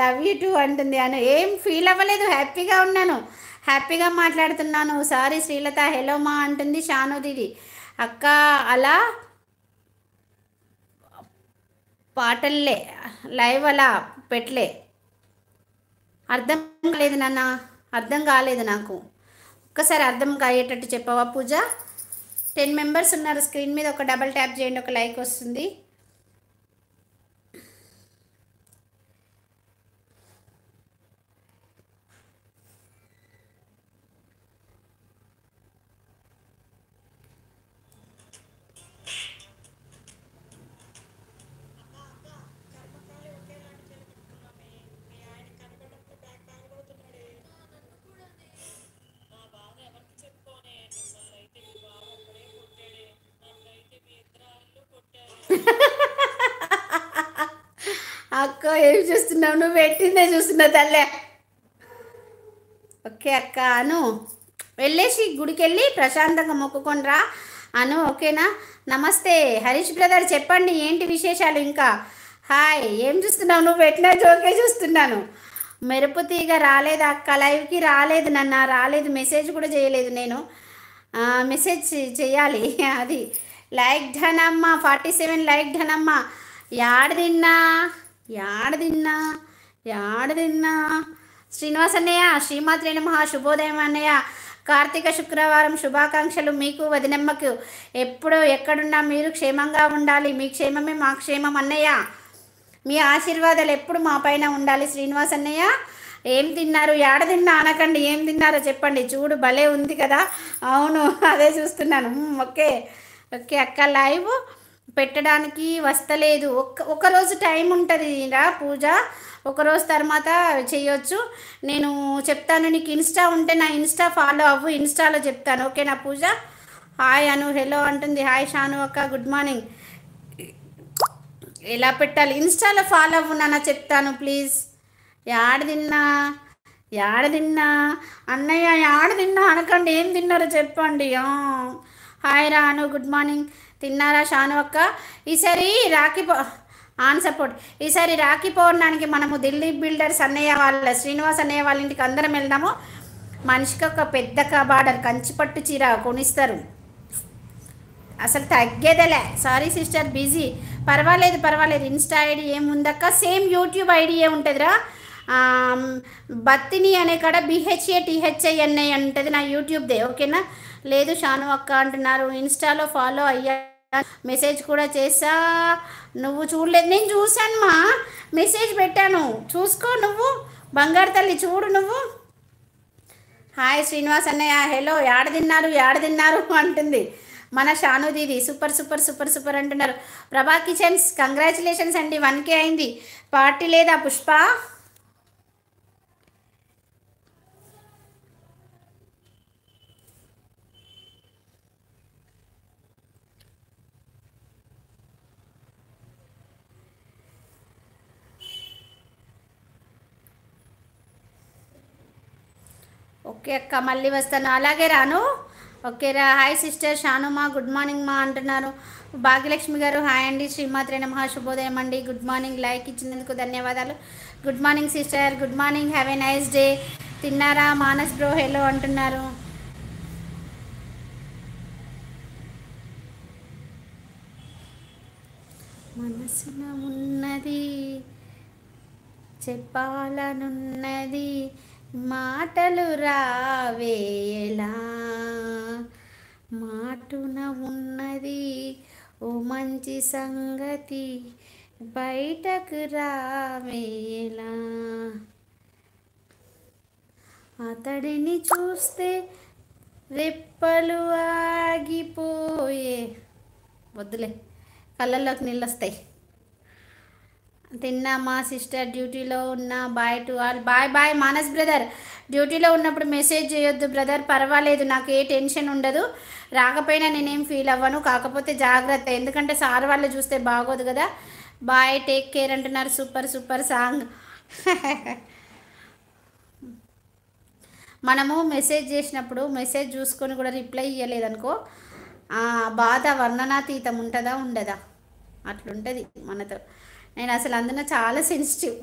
Love you two అంటుంది అను. ఏం feel అవ్వలేదు, హ్యాపీగా ఉన్నాను, హ్యాపీగా మాట్లాడుతున్నాను. సారీ శ్రీలత హలో మా అంటుంది షాను దీది. అక్క అలా పాటల్లే లైవ్ అలా పెట్టలే. అర్థం కాలేదు నాన్న, అర్థం కాలేదు నాకు. ఒక్కసారి అర్థం అయ్యేటట్టు చెప్పవా పూజ? 10 మెంబర్స్ ఉన్నారు స్క్రీన్ మీద, ఒక డబల్ ట్యాప్ చేయండి, ఒక లైక్ వస్తుంది. అక్క ఏం చూస్తున్నావు? నువ్వు పెట్టిందే చూస్తున్నా తల్లే. ఓకే అక్క అను, వెళ్ళేసి గుడికి వెళ్ళి ప్రశాంతంగా మొక్కుకొని రా అను, ఓకేనా? నమస్తే హరీష్ బ్రదర్, చెప్పండి ఏంటి విశేషాలు ఇంకా? హాయ్, ఏం చూస్తున్నావు? నువ్వు పెట్టిన జోకే చూస్తున్నాను. మెరుపు తీగ రాలేదు అక్క, లైవ్కి రాలేదు నన్న, రాలేదు, మెసేజ్ కూడా చేయలేదు నేను. మెసేజ్ చేయాలి అది. Like Dhanamma 47 like Dhanamma. యాడ తిన్నా యాడ తిన్నా యాడ తిన్నా శ్రీనివాస్ అన్నయ్య శ్రీమాత్రే నమః. శుభోదయం అన్నయ్య, కార్తీక శుక్రవారం శుభాకాంక్షలు మీకు వదినమ్మకు. ఎప్పుడు ఎక్కడున్నా మీరు క్షేమంగా ఉండాలి, మీ క్షేమమే మా క్షేమం అన్నయ్య. మీ ఆశీర్వాదాలు ఎప్పుడు మా పైన ఉండాలి శ్రీనివాస్ అన్నయ్య. ఏం తిన్నారు? యాడ తిన్నా అనకండి, ఏం తిన్నారో చెప్పండి. చూడు భలే ఉంది కదా. అవును, అదే చూస్తున్నాను. ఓకే ఓకే అక్క, లైవ్ పెట్టడానికి వస్తలేదు. ఒకరోజు టైం ఉంటుంది రా పూజ, ఒకరోజు తర్వాత చేయొచ్చు. నేను చెప్తాను, నీకు ఇన్స్టా ఉంటే నా ఇన్స్టా ఫాలో అవ్వు, ఇన్స్టాలో చెప్తాను, ఓకేనా పూజ? హాయ్ అను హెలో అంటుంది. హాయ్ షాను అక్క గుడ్ మార్నింగ్. ఎలా పెట్టాలి? ఇన్స్టాలో ఫాలో అవ్వు నాన్న, చెప్తాను ప్లీజ్. యాడ తిన్నా అన్నయ్య, యాడ తిన్నా అనకండి, ఏం తిన్నారో చెప్పండి. హాయ్ రాను గుడ్ మార్నింగ్. తిన్నారా షాను అక్క? ఈసారి రాఖీ ఆన్ సపోర్ట్. ఈసారి రాఖీ పౌర్ణానికి మనము ఢిల్లీ బిల్డర్స్ అన్నయ్య వాళ్ళ శ్రీనివాస్ అన్నయ్య వాళ్ళ ఇంటికి అందరం వెళ్దాము. మనిషికి ఒక పెద్ద కబార్డర్ కంచిపట్టు చీర కొనిస్తారు, అసలు తగ్గేదేలే. Sorry sister busy. పర్వాలేదు. ఇన్స్టా ఐడి ఏముందక్క? సేమ్ యూట్యూబ్ ఐడి ఏముంటుందిరా, బత్తిని అనే కాడ BHATHINI ఉంటుంది నా యూట్యూబ్దే, ఓకేనా? లేదు షాను అక్క అంటున్నారు. ఇన్స్టాలో ఫాలో అయ్యా, మెసేజ్ కూడా చేసా, నువ్వు చూడలేదు. నేను చూశాను మా, మెసేజ్ పెట్టాను, చూసుకో నువ్వు. బంగారు తల్లి చూడు నువ్వు. హాయ్ శ్రీనివాస్ అన్నయ్య హలో. యాడ తిన్నారు అంటుంది మన షాను దీది. సూపర్ అంటున్నారు. ప్రభా కిచెన్స్ కంగ్రాచులేషన్స్ అండి, 1K అయింది. పార్టీ లేదా పుష్ప? ఓకే అక్క, మళ్ళీ వస్తాను. అలాగే రాను, ఓకే రా. హాయ్ సిస్టర్ షాను మా గుడ్ మార్నింగ్ మా అంటున్నారు. భాగ్యలక్ష్మి గారు హాయ్ అండి. శ్రీమాత్రే నమః. శుభోదయం అండి, గుడ్ మార్నింగ్. లైక్ ఇచ్చినందుకు ధన్యవాదాలు. Good morning sister, good morning, have a nice day. తిన్నారా? మానస్ బ్రో హెలో అంటున్నారు. మనసున ఉన్నది చెప్పాలనున్నది, మాటలు రావేలా, మాటున ఉన్నది ఓ మంచి సంగతి, బయటకు రావేలా. అతడిని చూస్తే రెప్పలు ఆగిపోయే, వద్దులే కళ్ళల్లోకి నీళ్ళు వస్తాయి. తిన్నా మా సిస్టర్, డ్యూటీలో ఉన్న. Bye to all. Bye Manas brother. డ్యూటీలో ఉన్నప్పుడు మెసేజ్ చేయొద్దు బ్రదర్, పర్వాలేదు, నాకు ఏ టెన్షన్ ఉండదు. రాకపోయినా నేనేం ఫీల్ అవ్వను, కాకపోతే జాగ్రత్త, ఎందుకంటే సార్ వాళ్ళు చూస్తే బాగోదు కదా. బాయ్, టేక్ కేర్ అంటున్నారు. Super song. మనము మెసేజ్ చేసినప్పుడు మెసేజ్ చూసుకొని కూడా రిప్లై ఇవ్వలేదనుకో, బాధ వర్ణనాతీతం ఉంటుందా ఉండదా, అట్లుంటుంది మనతో. నేను అసలు అందున చాలా సెన్సిటివ్.